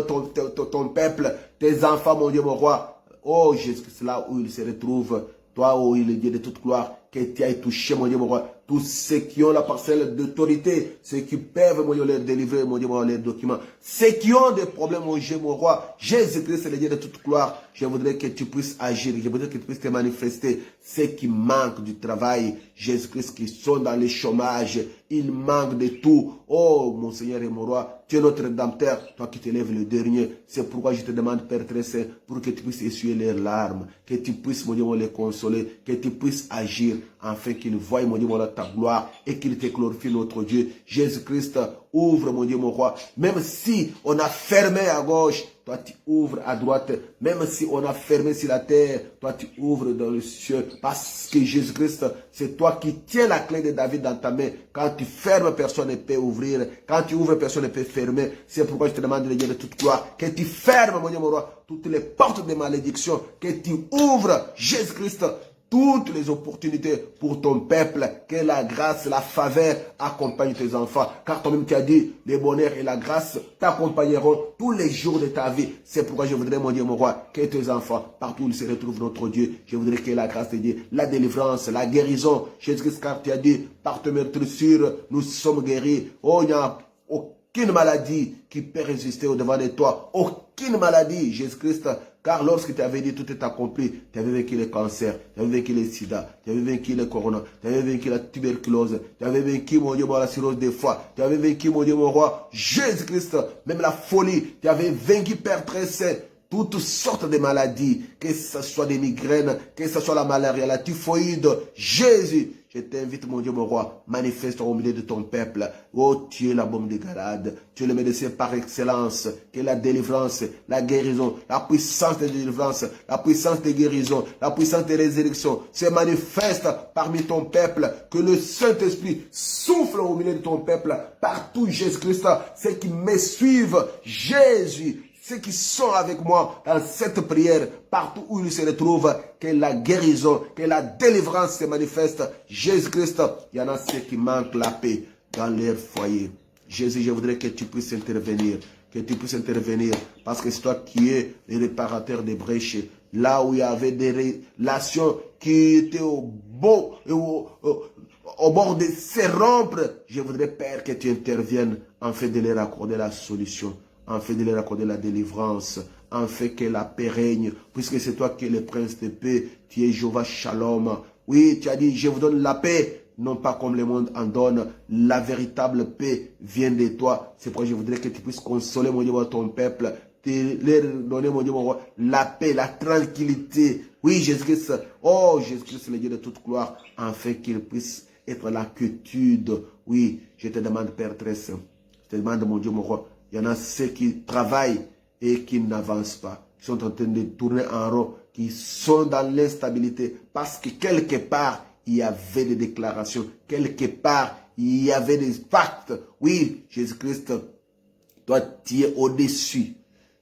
ton peuple, tes enfants, mon Dieu, mon roi. Oh Jésus, c'est là où ils se retrouvent. Toi, oh, il est Dieu de toute gloire, que tu aies touché, mon Dieu, mon roi. Tous ceux qui ont la parcelle d'autorité, ceux qui peuvent, mon Dieu, leur délivrer, mon Dieu, mon roi, les documents. Ceux qui ont des problèmes, mon Dieu, mon roi. Jésus-Christ, c'est le Dieu de toute gloire. Je voudrais que tu puisses agir. Je voudrais que tu puisses te manifester. Ceux qui manquent du travail, Jésus-Christ, qui sont dans le chômage, ils manquent de tout. Oh, mon Seigneur et mon roi, tu es notre rédempteur, toi qui te lèves le dernier. C'est pourquoi je te demande, Père très saint, pour que tu puisses essuyer leurs larmes, que tu puisses, mon Dieu, les consoler, que tu puisses agir, afin qu'ils voient, mon Dieu, ta gloire et qu'ils te glorifient, notre Dieu. Jésus-Christ, ouvre, mon Dieu, mon roi. Même si on a fermé à gauche, toi tu ouvres à droite. Même si on a fermé sur la terre, toi tu ouvres dans le ciel. Parce que Jésus-Christ, c'est toi qui tiens la clé de David dans ta main. Quand tu fermes, personne ne peut ouvrir. Quand tu ouvres, personne ne peut fermer. C'est pourquoi je te demande, le Dieu de toute gloire, que tu fermes, mon Dieu, mon roi, toutes les portes de malédiction. Que tu ouvres, Jésus-Christ, toutes les opportunités pour ton peuple, que la grâce, la faveur accompagne tes enfants. Car toi-même tu as dit, le bonheur et la grâce t'accompagneront tous les jours de ta vie. C'est pourquoi je voudrais, mon Dieu, mon roi, que tes enfants, partout où ils se retrouvent, notre Dieu, je voudrais que la grâce de Dieu, la délivrance, la guérison, Jésus-Christ, car tu as dit, par te mettre sur, nous sommes guéris. Oh, il n'y a aucune maladie qui peut résister au-devant de toi. Aucune maladie, Jésus-Christ. Car lorsque tu avais dit tout est accompli, tu avais vaincu le cancer, tu avais vaincu le sida, tu avais vaincu le corona, tu avais vaincu la tuberculose, tu avais vaincu, mon Dieu, la cirrhose des foies, tu avais vaincu, mon Dieu, mon roi, Jésus-Christ, même la folie, tu avais vaincu, Père très saint, toutes sortes de maladies, que ce soit des migraines, que ce soit la malaria, la typhoïde, Jésus. Je t'invite, mon Dieu, mon roi, manifeste au milieu de ton peuple. Oh, tu es la bombe de garade. Tu es le médecin par excellence. Que la délivrance, la guérison, la puissance de délivrance, la puissance de guérison, la puissance de résurrection se manifeste parmi ton peuple. Que le Saint-Esprit souffle au milieu de ton peuple. Partout, Jésus-Christ, ceux qui me suivent, Jésus, ceux qui sont avec moi dans cette prière, partout où ils se retrouvent, que la guérison, que la délivrance se manifeste. Jésus-Christ, il y en a ceux qui manquent la paix dans leur foyer. Jésus, je voudrais que tu puisses intervenir, parce que c'est toi qui es le réparateur des brèches. Là où il y avait des relations qui étaient au bord de se rompre, je voudrais, Père, que tu interviennes afin de leur accorder la solution, afin de leur accorder la délivrance, afin que la paix règne, puisque c'est toi qui es le prince de paix, tu es Jéhovah Shalom. Oui, tu as dit, je vous donne la paix, non pas comme le monde en donne, la véritable paix vient de toi. C'est pourquoi je voudrais que tu puisses consoler, mon Dieu, ton peuple, leur donner, mon Dieu, mon roi, la paix, la tranquillité. Oui, Jésus-Christ, oh Jésus-Christ, le Dieu de toute gloire, afin qu'il puisse être la quiétude. Oui, je te demande, Père très saint, je te demande, mon Dieu, mon roi, il y en a ceux qui travaillent et qui n'avancent pas, qui sont en train de tourner en rond, qui sont dans l'instabilité, parce que quelque part, il y avait des déclarations, quelque part, il y avait des pactes. Oui, Jésus-Christ, toi, tu es au-dessus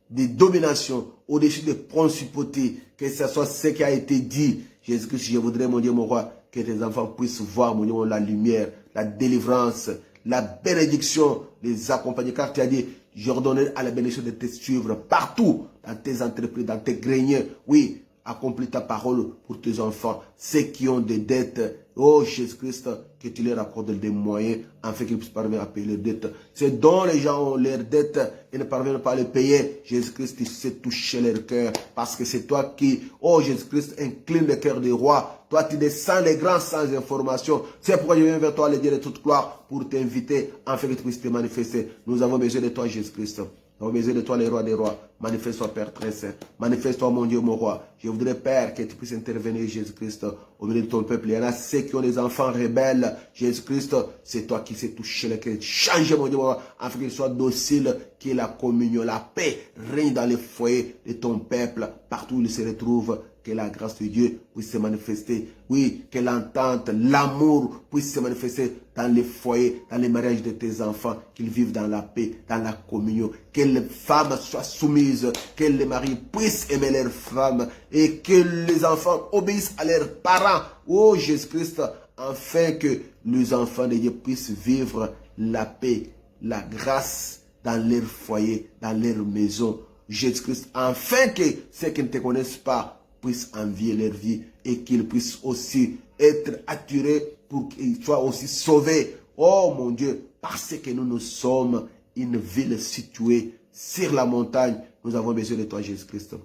des dominations, au-dessus des principautés, que ce soit ce qui a été dit. Jésus-Christ, je voudrais, mon Dieu, mon roi, que tes enfants puissent voir, mon Dieu, la lumière, la délivrance, la bénédiction, les accompagner. Car tu as dit, j'ordonnerai à la bénédiction de te suivre partout, dans tes entreprises, dans tes greniers. Oui, accomplis ta parole pour tes enfants, ceux qui ont des dettes. Oh Jésus-Christ, que tu leur accordes des moyens afin qu'ils puissent parvenir à payer leurs dettes. C'est dont les gens ont leurs dettes et ne parviennent pas à les payer. Jésus-Christ, tu sais toucher leur cœur parce que c'est toi qui, oh Jésus-Christ, incline le cœur des rois. Toi, tu descends les grands sans information. C'est pourquoi je viens vers toi, le Dieu de toute gloire, pour t'inviter afin que tu puisses te manifester. Nous avons besoin de toi, Jésus-Christ. Nous avons besoin de toi, les rois des rois. Manifeste-toi, Père très saint. Manifeste-toi, mon Dieu, mon roi. Je voudrais, Père, que tu puisses intervenir, Jésus-Christ, au milieu de ton peuple. Il y en a ceux qui ont des enfants rebelles. Jésus-Christ, c'est toi qui sais toucher le cœur. Change, mon Dieu, mon roi, afin qu'ils soient dociles, que la communion, la paix règne dans les foyers de ton peuple, partout où ils se retrouvent. que la grâce de Dieu puisse se manifester. Oui, que l'entente, l'amour puisse se manifester dans les foyers, dans les mariages de tes enfants, qu'ils vivent dans la paix, dans la communion. Que les femmes soient soumises, que les maris puissent aimer leurs femmes et que les enfants obéissent à leurs parents. Oh Jésus-Christ, afin que les enfants de Dieu puissent vivre la paix, la grâce dans leur foyer, dans leur maison. Jésus-Christ, afin que ceux qui ne te connaissent pas puissent envier leur vie et qu'ils puissent aussi être attirés pour qu'ils soient aussi sauvés. Oh mon Dieu, parce que nous sommes une ville située sur la montagne, nous avons besoin de toi, Jésus-Christ.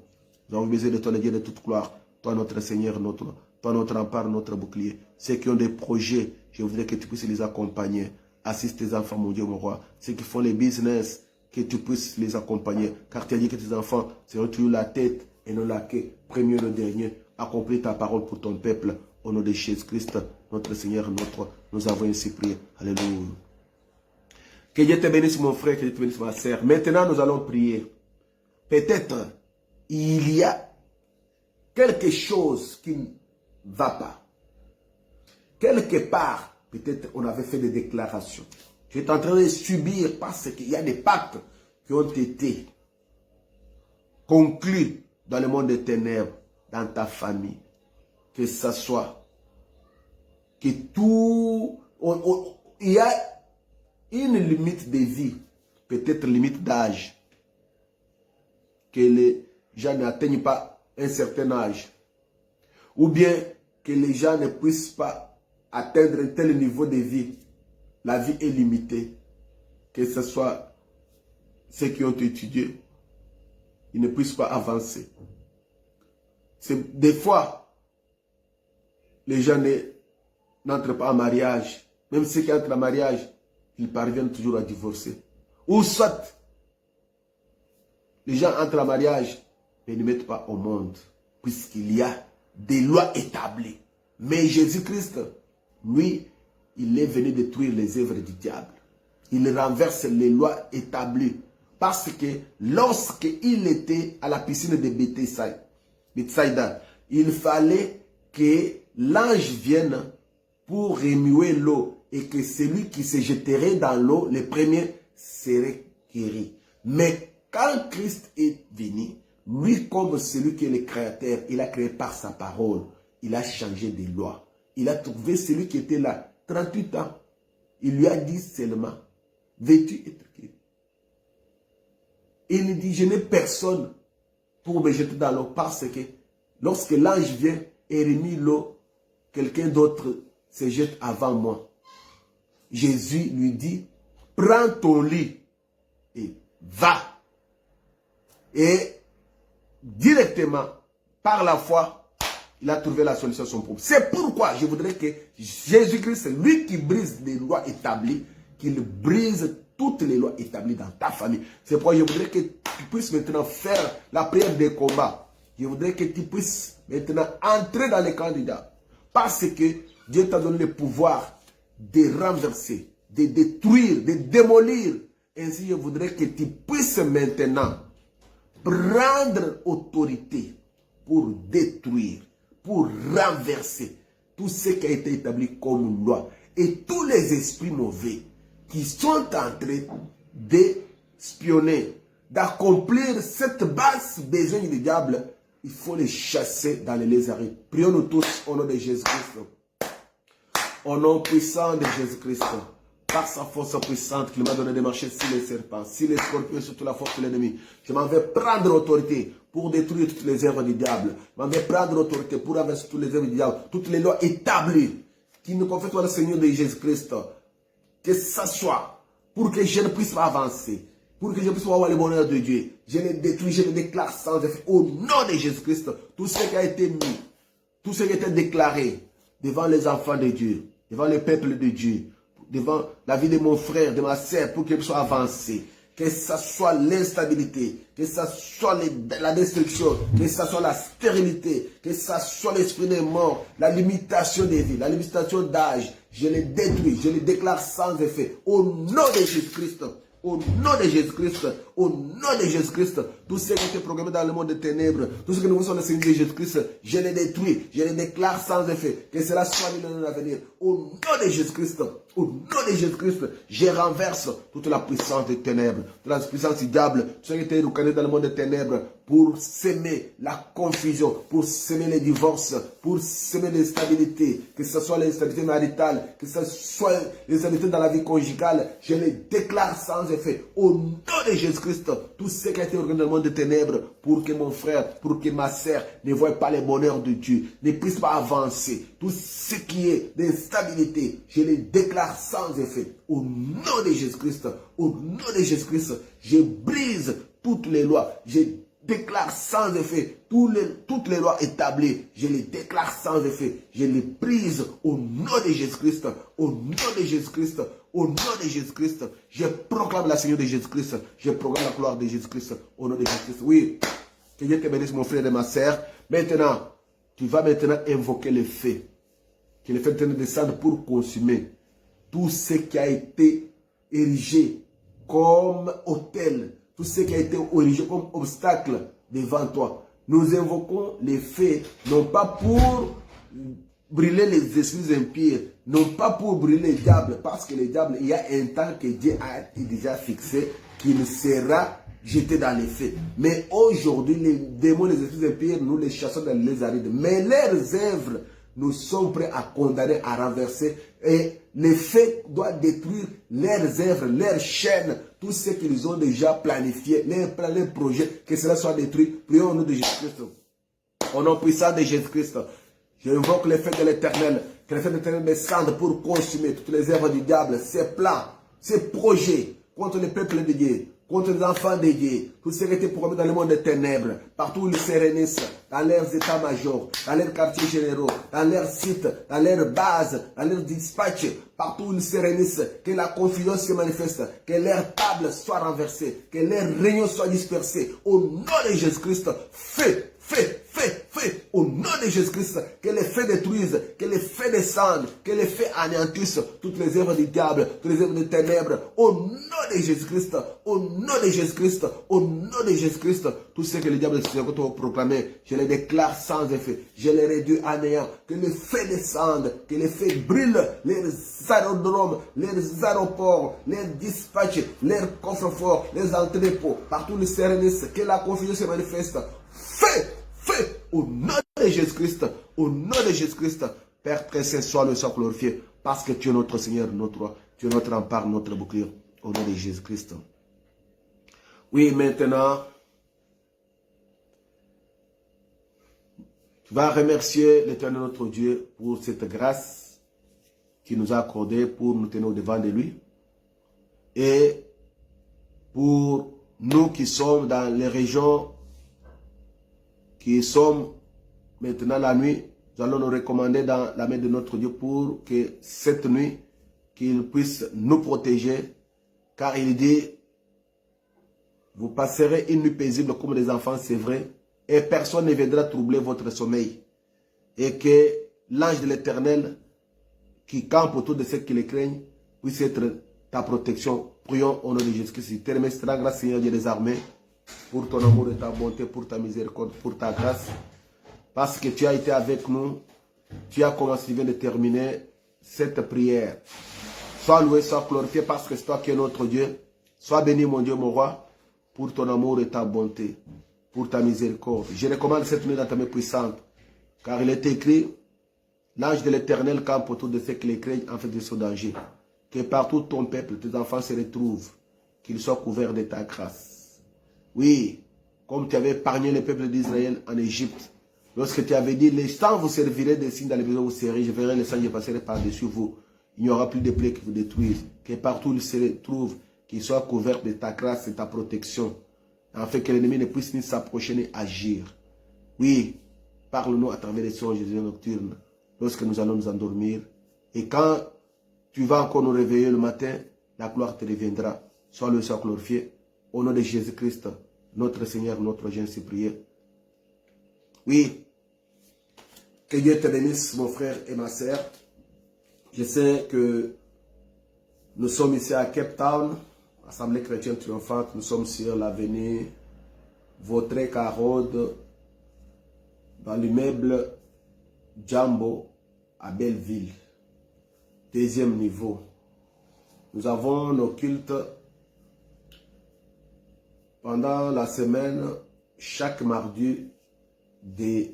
Nous avons besoin de toi, le Dieu de toute gloire. Toi, notre Seigneur, toi, notre rempart, notre bouclier. Ceux qui ont des projets, je voudrais que tu puisses les accompagner. Assiste tes enfants, mon Dieu, mon roi. Ceux qui font les business, que tu puisses les accompagner. Car tu as dit que tes enfants seront toujours la tête et non la queue. Premier le dernier. Accomplis ta parole pour ton peuple. Au nom de Jésus-Christ, notre Seigneur, nous avons ainsi prié. Alléluia. Que Dieu te bénisse, mon frère, que Dieu te bénisse, ma sœur. Maintenant, nous allons prier. Peut-être, il y a quelque chose qui ne va pas. Quelque part, peut-être, on avait fait des déclarations. Tu es en train de subir parce qu'il y a des pactes qui ont été conclus dans le monde des ténèbres, dans ta famille. Que ça soit, que tout, il y a une limite de vie, peut-être limite d'âge, que les gens n'atteignent pas un certain âge, ou bien que les gens ne puissent pas atteindre un tel niveau de vie. La vie est limitée, que ce soit ceux qui ont étudié, ils ne puissent pas avancer. Des fois, les gens n'entrent pas en mariage. Même ceux qui entrent en mariage, ils parviennent toujours à divorcer. Ou soit, les gens entrent en mariage, mais ne mettent pas au monde, puisqu'il y a des lois établies. Mais Jésus-Christ, lui, il est venu détruire les œuvres du diable. Il renverse les lois établies. Parce que lorsqu'il était à la piscine de Bethsaïda, il fallait que l'ange vienne pour remuer l'eau et que celui qui se jetterait dans l'eau, le premier, serait guéri. Mais quand Christ est venu, lui comme celui qui est le créateur, il a créé par sa parole, il a changé des lois. Il a trouvé celui qui était là, 38 ans. Il lui a dit seulement, veux-tu être guéri? Il lui dit, je n'ai personne pour me jeter dans l'eau parce que lorsque l'ange vient et remet l'eau, quelqu'un d'autre se jette avant moi. Jésus lui dit, prends ton lit et va. Et directement, par la foi, il a trouvé la solution à son problème. C'est pourquoi je voudrais que Jésus-Christ, lui qui brise les lois établies, qu'il brise toutes les lois établies dans ta famille. C'est pourquoi je voudrais que tu puisses maintenant faire la prière des combats. Je voudrais que tu puisses maintenant entrer dans les candidats. Parce que Dieu t'a donné le pouvoir de renverser, de détruire, de démolir. Ainsi, je voudrais que tu puisses maintenant prendre autorité pour détruire, pour renverser tout ce qui a été établi comme loi. Et tous les esprits mauvais qui sont en train d'espionner, d'accomplir cette basse besogne du diable, il faut les chasser dans les lézards. Prions-nous tous au nom de Jésus-Christ. Au nom puissant de Jésus-Christ. Par sa force puissante qu'il m'a donné de marcher sur les serpents, sur les scorpions, sur toute la force de l'ennemi. Je m'en vais prendre autorité pour détruire toutes les œuvres du diable. Je m'en vais prendre autorité pour avancer toutes les œuvres du diable. Toutes les lois établies qui nous confient le Seigneur de Jésus-Christ. Que ça soit pour que je ne puisse pas avancer. Pour que je puisse avoir le bonheur de Dieu. Je les détruis, je les déclare sans effet. Au nom de Jésus-Christ, tout ce qui a été mis, tout ce qui a été déclaré devant les enfants de Dieu, devant le peuple de Dieu, devant la vie de mon frère, de ma sœur, pour qu'elle soit avancée. Que ça soit l'instabilité, que ça soit la destruction, que ça soit la stérilité, que ça soit l'esprit des morts, la limitation des vies, la limitation d'âge. Je les détruis, je les déclare sans effet. Au nom de Jésus-Christ, au nom de Jésus-Christ, au nom de Jésus-Christ, tout ce qui a été programmé dans le monde des ténèbres, tout ce que nous voyons le Seigneur de Jésus-Christ, je les détruis, je les déclare sans effet, que cela soit mis dans l'avenir, au nom de Jésus-Christ, au nom de Jésus-Christ, je renverse toute la puissance des ténèbres, toute la puissance du diable, tout ce qui a été reconnu dans le monde des ténèbres, pour s'aimer la confusion, pour s'aimer les divorces, pour s'aimer l'instabilité, que ce soit l'instabilité maritale, que ce soit l'instabilité dans la vie conjugale, je les déclare sans effet. Au nom de Jésus-Christ, tout ce qui a été organisé dans le monde des ténèbres, pour que mon frère, pour que ma sœur ne voie pas les bonheurs de Dieu, ne puisse pas avancer. Tout ce qui est d'instabilité, je les déclare sans effet. Au nom de Jésus-Christ, au nom de Jésus-Christ, je brise toutes les lois, je déclare sans effet toutes les lois établies. Je les déclare sans effet. Je les brise au nom de Jésus-Christ. Au nom de Jésus-Christ. Au nom de Jésus-Christ. Je proclame la Seigneur de Jésus-Christ. Je proclame la gloire de Jésus-Christ. Au nom de Jésus-Christ. Oui. Que Dieu te bénisse, mon frère et ma sœur. Maintenant, tu vas maintenant invoquer le feu. Que le feu te descende pour consumer tout ce qui a été érigé comme autel. Tout ce qui a été érigé comme obstacle devant toi. Nous invoquons les faits, non pas pour brûler les esprits impies, non pas pour brûler les diables, parce que les diables, il y a un temps que Dieu a déjà fixé, qu'il sera jeté dans les feux. Mais aujourd'hui, les démons, les esprits impies, nous les chassons dans les arides. Mais leurs œuvres, nous sommes prêts à condamner, à renverser. Et les faits doivent détruire leurs œuvres, leurs chaînes, tout ce qu'ils ont déjà planifié, leurs plans, leurs projets, que cela soit détruit. Prions au nom de Jésus-Christ. Au nom puissant de Jésus-Christ, j'invoque les faits de l'Éternel, que les faits de l'Éternel descendent pour consumer toutes les œuvres du diable, ses plans, ses projets contre le peuple de Dieu, contre les enfants de Dieu, tout ce qui était programmé dans le monde des ténèbres, partout où ils se réunissent, dans leurs états-majors, dans leurs quartiers généraux, dans leurs sites, dans leurs bases, dans leurs dispatchs, partout où ils se réunissent, que la confusion se manifeste, que leurs tables soient renversées, que leurs réunions soient dispersées. Au nom de Jésus-Christ, fais, au nom de Jésus-Christ, que les faits détruisent, que les faits descendent, que les faits anéantissent toutes les œuvres du diable, toutes les œuvres des ténèbres. Au nom de Jésus-Christ, au nom de Jésus-Christ, au nom de Jésus-Christ, tout ce que le diable a proclamé, je les déclare sans effet, je les réduis à néant, que les faits descendent, que les faits brûlent les aérodromes, les aéroports, les dispatchs, les coffres-forts, les entrepôts, partout les sérénistes, que la confusion se manifeste. Fais, au nom de Jésus-Christ, au nom de Jésus-Christ, Père très saint, sois le soir glorifié, parce que tu es notre Seigneur, notre roi, tu es notre rempart, notre bouclier, au nom de Jésus-Christ. Oui, maintenant, tu vas remercier l'Éternel notre Dieu pour cette grâce qu'il nous a accordée pour nous tenir au devant de lui, et pour nous qui sommes dans les régions qui sommes maintenant la nuit, nous allons nous recommander dans la main de notre Dieu pour que cette nuit, qu'il puisse nous protéger, car il dit, vous passerez une nuit paisible comme des enfants, c'est vrai, et personne ne viendra troubler votre sommeil. Et que l'ange de l'Éternel, qui campe autour de ceux qui le craignent, puisse être ta protection. Prions au nom de Jésus-Christ. Te remercie, grâce Seigneur Dieu des armées, pour ton amour et ta bonté, pour ta miséricorde, pour ta grâce, parce que tu as été avec nous, tu as commencé, tu viens de terminer cette prière. Sois loué, sois glorifié, parce que c'est toi qui es notre Dieu. Sois béni, mon Dieu, mon roi, pour ton amour et ta bonté, pour ta miséricorde. Je recommande cette nuit dans ta main puissante, car il est écrit, l'ange de l'Éternel campe autour de ceux qui les craignent en fait de ce danger. Que partout ton peuple, tes enfants se retrouvent, qu'ils soient couverts de ta grâce. Oui, comme tu avais épargné le peuple d'Israël en Égypte, lorsque tu avais dit, les sangs vous serviraient de signes dans les maisons où vous serez, je verrai les sangs, je passerai par-dessus vous. Il n'y aura plus de plaies qui vous détruisent. Que partout ils se retrouvent, qu'ils soient couverts de ta grâce et ta protection, afin que l'ennemi ne puisse ni s'approcher ni agir. Oui, parle-nous à travers les songes nocturnes, lorsque nous allons nous endormir. Et quand tu vas encore nous réveiller le matin, la gloire te reviendra. Sois le Seigneur glorifié. Au nom de Jésus-Christ, notre Seigneur, notre Dieu, ainsi prié. Oui, que Dieu te bénisse, mon frère et ma sœur. Je sais que nous sommes ici à Cape Town, Assemblée chrétienne triomphante, nous sommes sur l'avenue Vaudreuil-Carode, dans l'immeuble Jambo à Belleville, deuxième niveau. Nous avons nos cultes pendant la semaine, chaque mardi de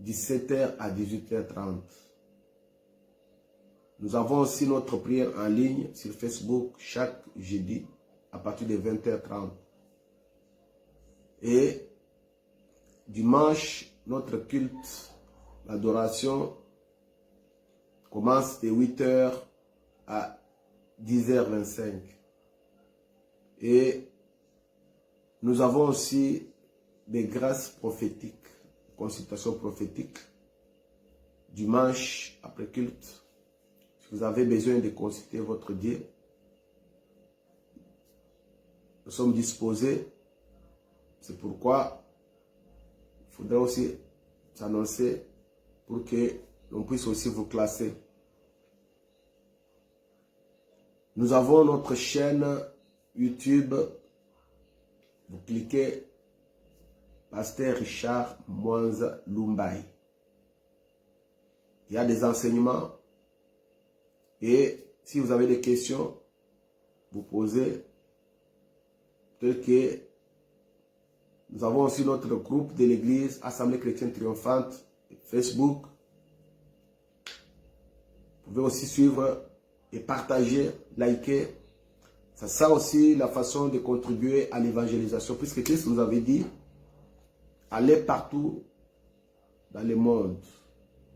17h à 18h30. Nous avons aussi notre prière en ligne sur Facebook chaque jeudi à partir de 20h30. Et dimanche, notre culte, l'adoration, commence de 8h à 10h25. Et nous avons aussi des grâces prophétiques, consultations prophétiques, dimanche après culte. Si vous avez besoin de consulter votre Dieu, nous sommes disposés. C'est pourquoi il faudra aussi s'annoncer pour que l'on puisse aussi vous classer. Nous avons notre chaîne YouTube. Vous cliquez Pasteur Richard Mwanza Lumbai. Il y a des enseignements. Et si vous avez des questions, vous posez. Tel que nous avons aussi notre groupe de l'église Assemblée chrétienne triomphante, Facebook. Vous pouvez aussi suivre et partager, liker. C'est ça aussi la façon de contribuer à l'évangélisation. Puisque Christ nous avait dit, allez partout dans le monde,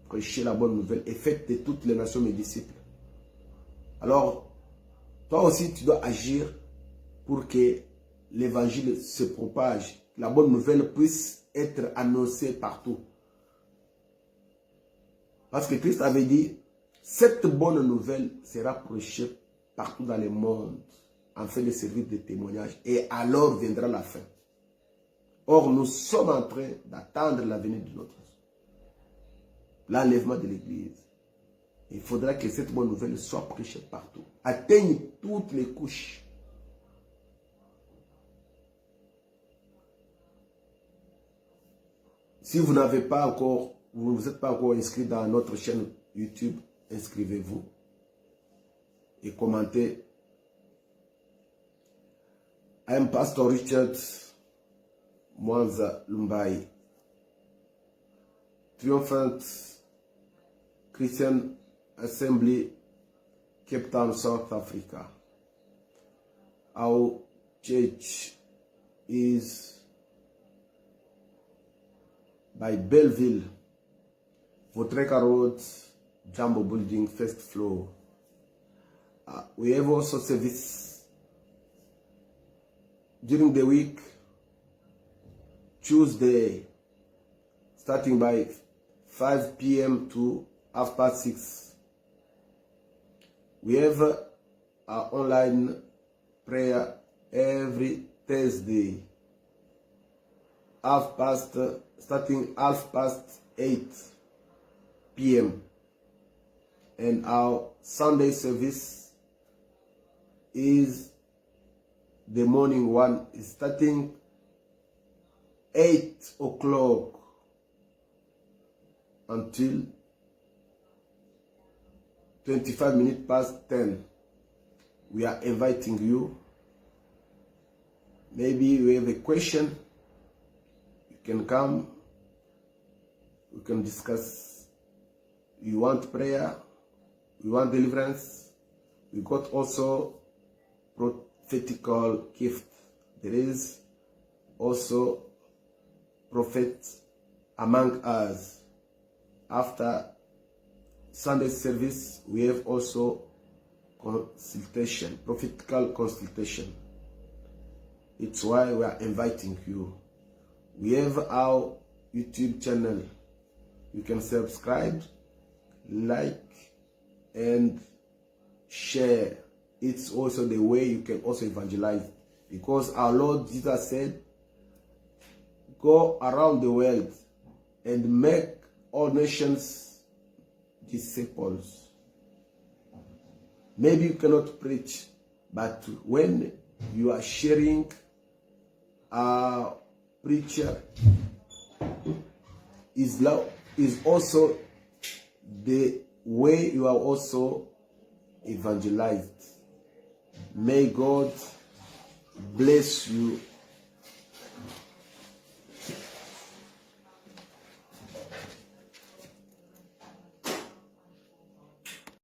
prêcher la bonne nouvelle et faites de toutes les nations mes disciples. Alors, toi aussi tu dois agir pour que l'évangile se propage, la bonne nouvelle puisse être annoncée partout. Parce que Christ avait dit, cette bonne nouvelle sera prêchée partout dans le monde, afin de servir de témoignage, et alors viendra la fin. Or, nous sommes en train d'attendre la venue de notre l'enlèvement de l'Église. Il faudra que cette bonne nouvelle soit prêchée partout, atteigne toutes les couches. Si vous n'avez pas encore, vous ne vous êtes pas encore inscrit dans notre chaîne YouTube, inscrivez-vous et commentez. I am Pastor Richard Mwanza Lumbai, Triumphant Christian Assembly, Cape Town, South Africa. Our church is by Belleville, Vaudreuil-Carode, Jambo Building, first floor. We have also service during the week, Tuesday, starting by 5 p.m. to 6:30. We have our online prayer every Thursday, starting 8 p.m. And our Sunday service is the morning one, is starting 8 o'clock until 25 minutes past 10. We are inviting you. Maybe you have a question, you can come, we can discuss. You want prayer, we want deliverance. We got also prophetical gift. There is also prophets among us. After Sunday service, we have also consultation, prophetical consultation. It's why we are inviting you. We have our YouTube channel. You can subscribe, like, and share. It's also the way you can also evangelize. Because our Lord Jesus said, go around the world and make all nations disciples. Maybe you cannot preach, But when you are sharing a preacher, is also the way you are also evangelized. May God bless you